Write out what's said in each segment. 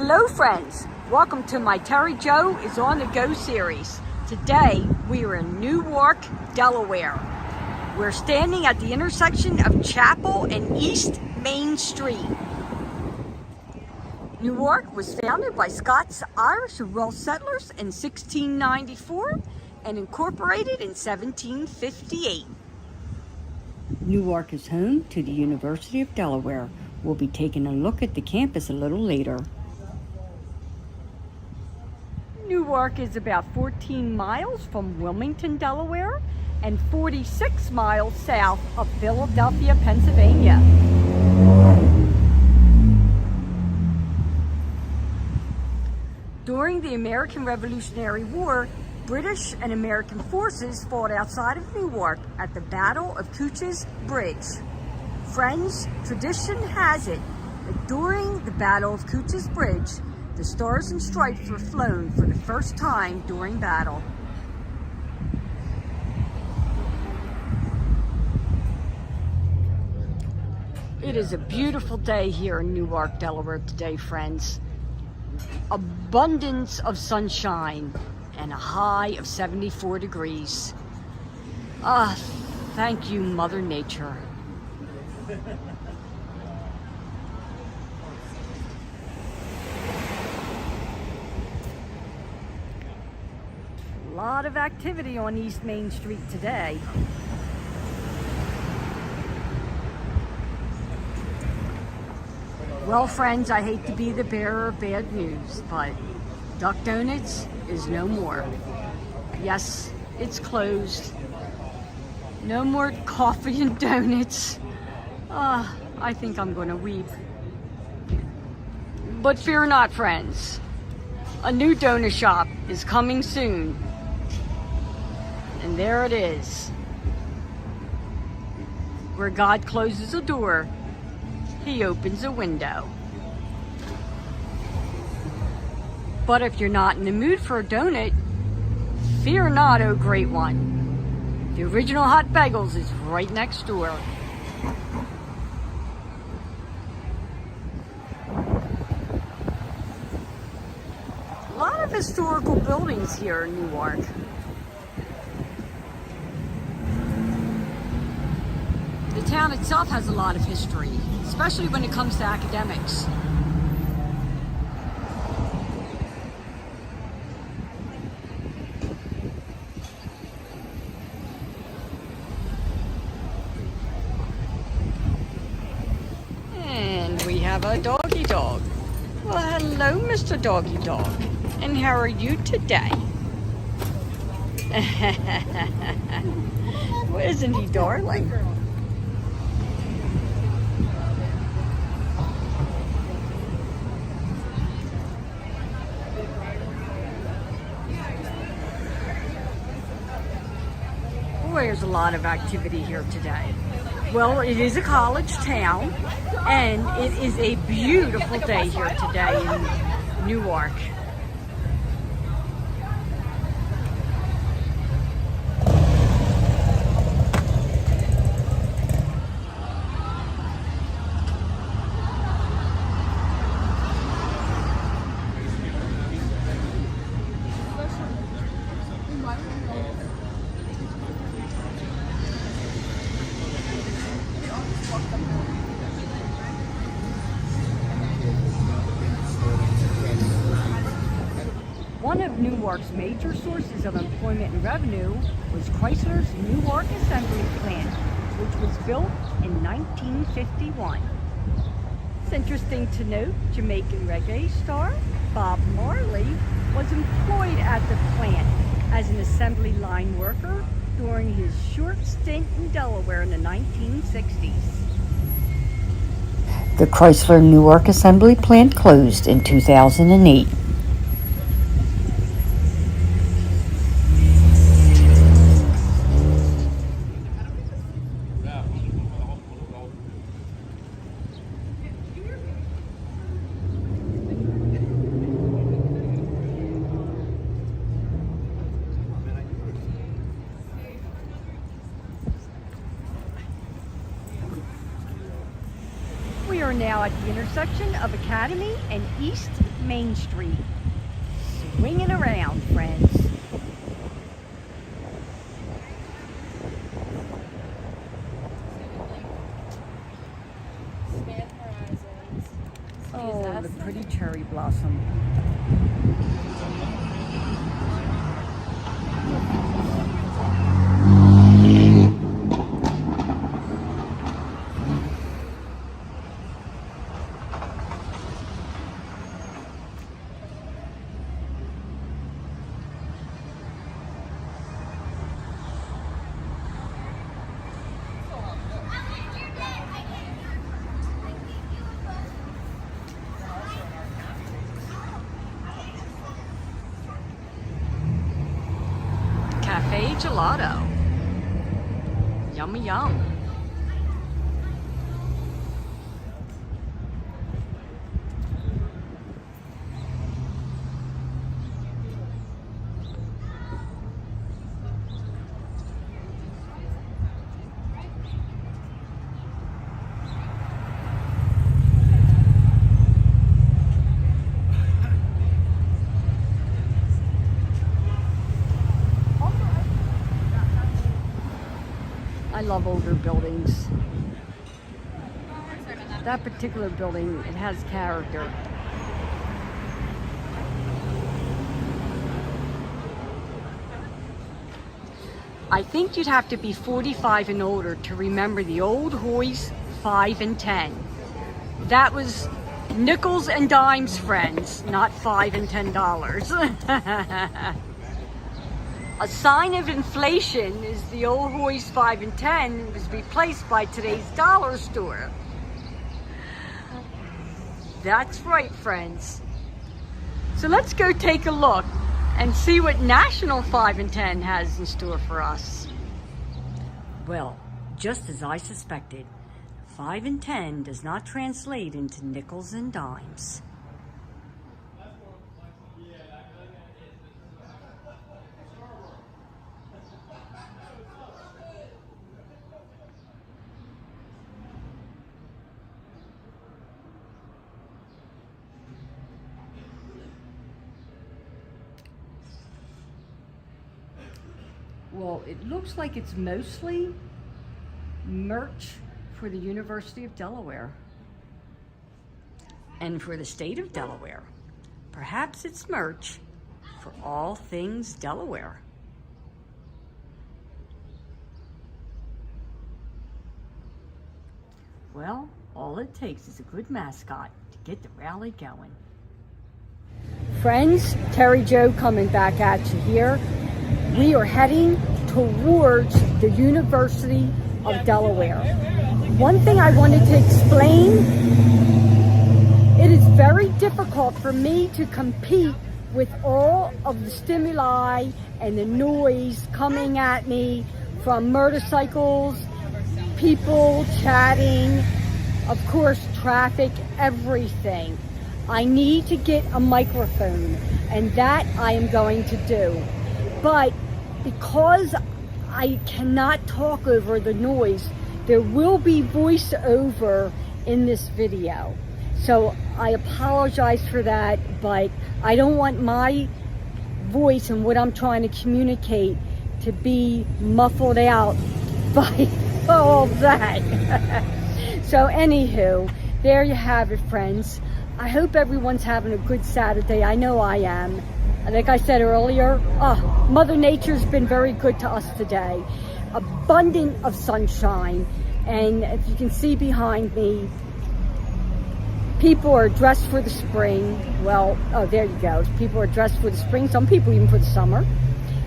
Hello friends, welcome to my Terry Jo is on the Go series. Today we are in Newark, Delaware. We're standing at the intersection of Chapel and East Main Street. Newark was founded by Scots Irish and Welsh settlers in 1694 and incorporated in 1758. Newark is home to the University of Delaware. We'll be taking a look at the campus a little later. Newark is about 14 miles from Wilmington, Delaware, and 46 miles south of Philadelphia, Pennsylvania. During the American Revolutionary War, British and American forces fought outside of Newark at the Battle of Couch's Bridge. Friends, tradition has it that during the Battle of Couch's Bridge, the Stars and Stripes were flown for the first time during battle. It is a beautiful day here in Newark, Delaware today, friends. Abundance of sunshine and a high of 74 degrees. Thank you, Mother Nature. A lot of activity on East Main Street today. Well, friends, I hate to be the bearer of bad news, but Duck Donuts is no more. Yes, it's closed. No more coffee and donuts. I think I'm going to weep. But fear not, friends. A new donut shop is coming soon. And there it is. Where God closes a door, He opens a window. But if you're not in the mood for a donut, fear not, oh great one. The original Hot Bagels is right next door. A lot of historical buildings here in Newark. The town itself has a lot of history, especially when it comes to academics. And we have a doggy dog. Well, hello, Mr. Doggy Dog. And how are you today? Well, isn't he darling? There's a lot of activity here today. Well, it is a college town, and it is a beautiful day here today in Newark. One of Newark's major sources of employment and revenue was Chrysler's Newark Assembly Plant, which was built in 1951. It's interesting to note Jamaican reggae star Bob Marley was employed at the plant as an assembly line worker during his short stint in Delaware in the 1960s. The Chrysler Newark Assembly Plant closed in 2008. We are now at the intersection of Academy and East Main Street. Swinging around, friends. Oh, the pretty cherry blossom. Cafe Gelato. Yummy yum. I love older buildings. That particular building, it has character. I think you'd have to be 45 and older to remember the old Hoy's 5 and 10. That was nickels and dimes, friends, not $5 and $10. A sign of inflation is the old Hoy's 5 and 10 was replaced by today's dollar store. That's right, friends. So let's go take a look and see what National 5 and 10 has in store for us. Well, just as I suspected, 5 and 10 does not translate into nickels and dimes. Well, it looks like it's mostly merch for the University of Delaware and for the state of Delaware. Perhaps it's merch for all things Delaware. Well, all it takes is a good mascot to get the rally going. Friends, Terry Jo coming back at you here. We are heading towards the University of Delaware. One thing I wanted to explain, it is very difficult for me to compete with all of the stimuli and the noise coming at me from motorcycles, people chatting, of course traffic, everything. I need to get a microphone, and that I am going to do. But because I cannot talk over the noise, there will be voiceover in this video. So I apologize for that, but I don't want my voice and what I'm trying to communicate to be muffled out by all that. So anywho, there you have it, friends. I hope everyone's having a good Saturday. I know I am. Like I said earlier, Mother Nature's been very good to us today. Abundant of sunshine. And as you can see behind me, people are dressed for the spring. Well, oh, there you go. People are dressed for the spring. Some people even for the summer.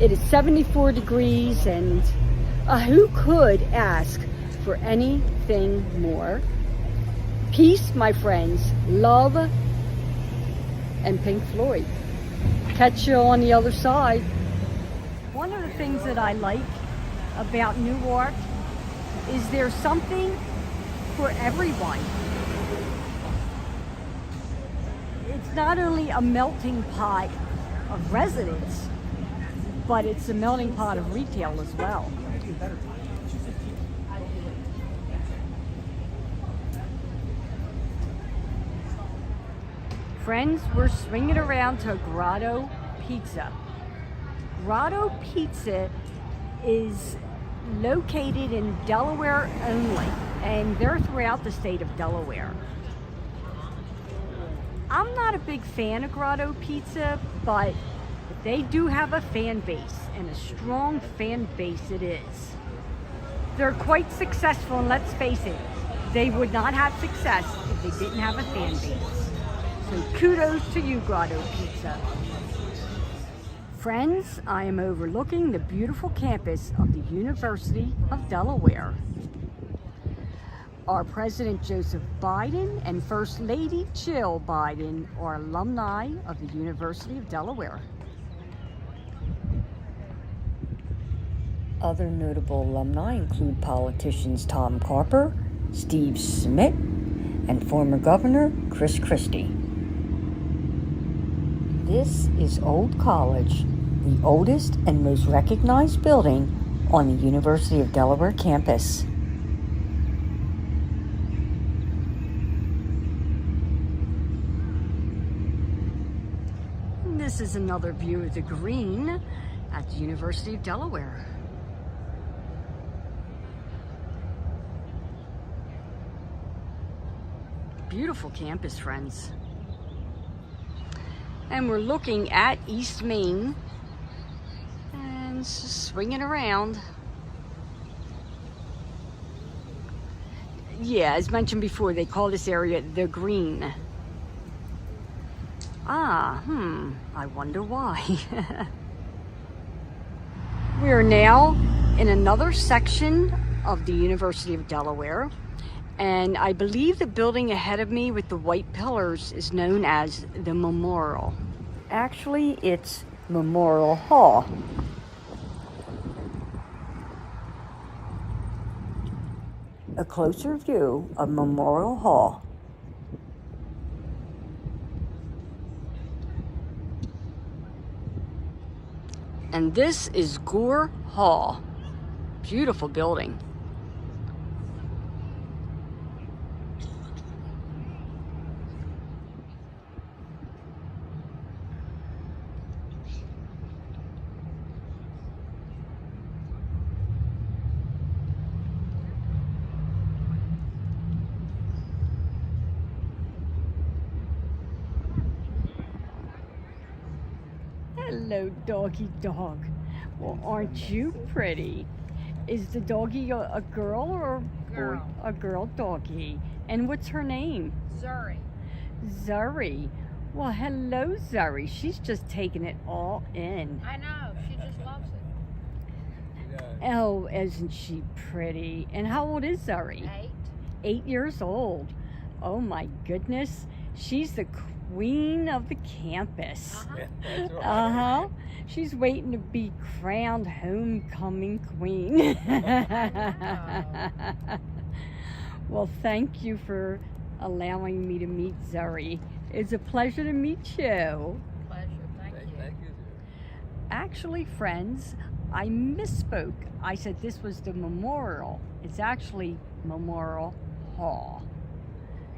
It is 74 degrees, and who could ask for anything more? Peace, my friends, love, and Pink Floyd. Catch you on the other side. One of the things that I like about Newark is there's something for everyone. It's not only a melting pot of residents, but it's a melting pot of retail as well. Friends, we're swinging around to Grotto Pizza. Grotto Pizza is located in Delaware only, and they're throughout the state of Delaware. I'm not a big fan of Grotto Pizza, but they do have a fan base, and a strong fan base it is. They're quite successful, and let's face it, they would not have success if they didn't have a fan base. So kudos to you, Grotto Pizza. Friends, I am overlooking the beautiful campus of the University of Delaware. Our President Joseph Biden and First Lady Jill Biden are alumni of the University of Delaware. Other notable alumni include politicians Tom Carper, Steve Smith, and former Governor Chris Christie. This is Old College, the oldest and most recognized building on the University of Delaware campus. This is another view of the green at the University of Delaware. Beautiful campus, friends. And we're looking at East Main and swinging around. Yeah, as mentioned before, they call this area the green. I wonder why. We are now in another section of the University of Delaware, and I believe the building ahead of me with the white pillars is known as the Memorial. Actually, it's Memorial Hall. A closer view of Memorial Hall. And this is Gore Hall. Beautiful building. Hello, doggy dog. Well, aren't you pretty? Is the doggy a girl or Girl. a girl doggy? And what's her name? Zuri. Zuri. Well, hello, Zuri. She's just taking it all in. I know. She just loves it. Oh, isn't she pretty? And how old is Zuri? 8. 8 years old. Oh my goodness. She's the queen of the campus. Uh-huh. She's waiting to be crowned homecoming queen. Well, thank you for allowing me to meet Zuri. It's a pleasure to meet you. Pleasure. Thank you. Actually, friends, I misspoke. I said this was the Memorial. It's actually Memorial Hall.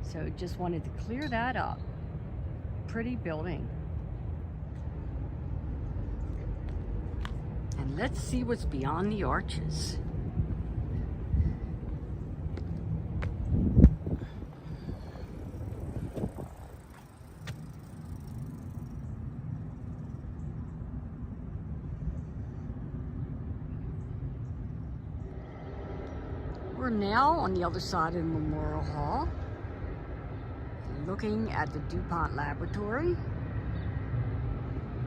So just wanted to clear that up. Pretty building. And let's see what's beyond the arches. We're now on the other side of Memorial Hall, looking at the DuPont Laboratory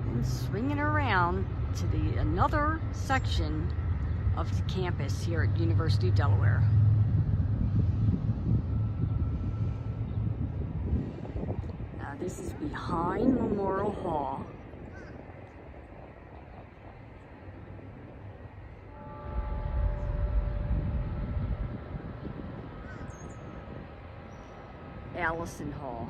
and swinging around to another section of the campus here at University of Delaware. Now this is behind Memorial Hall. Allison Hall.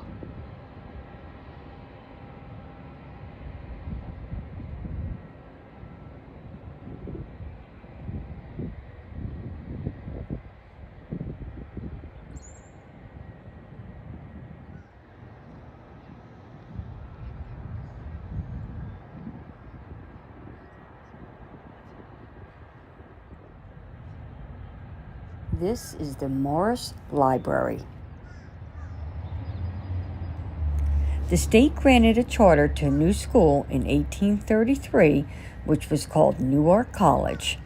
This is the Morris Library. The state granted a charter to a new school in 1833, which was called Newark College.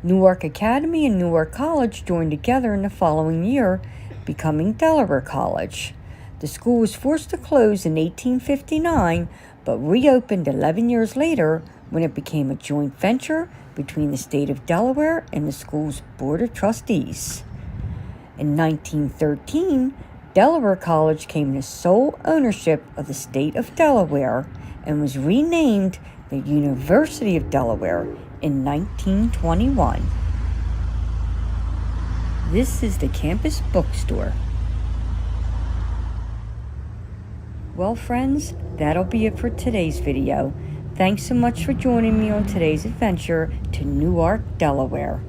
Newark Academy and Newark College joined together in the following year, becoming Delaware College. The school was forced to close in 1859, but reopened 11 years later when it became a joint venture between the state of Delaware and the school's Board of Trustees. In 1913, Delaware College came into sole ownership of the state of Delaware and was renamed the University of Delaware in 1921. This is the campus bookstore. Well, friends, that'll be it for today's video. Thanks so much for joining me on today's adventure to Newark, Delaware.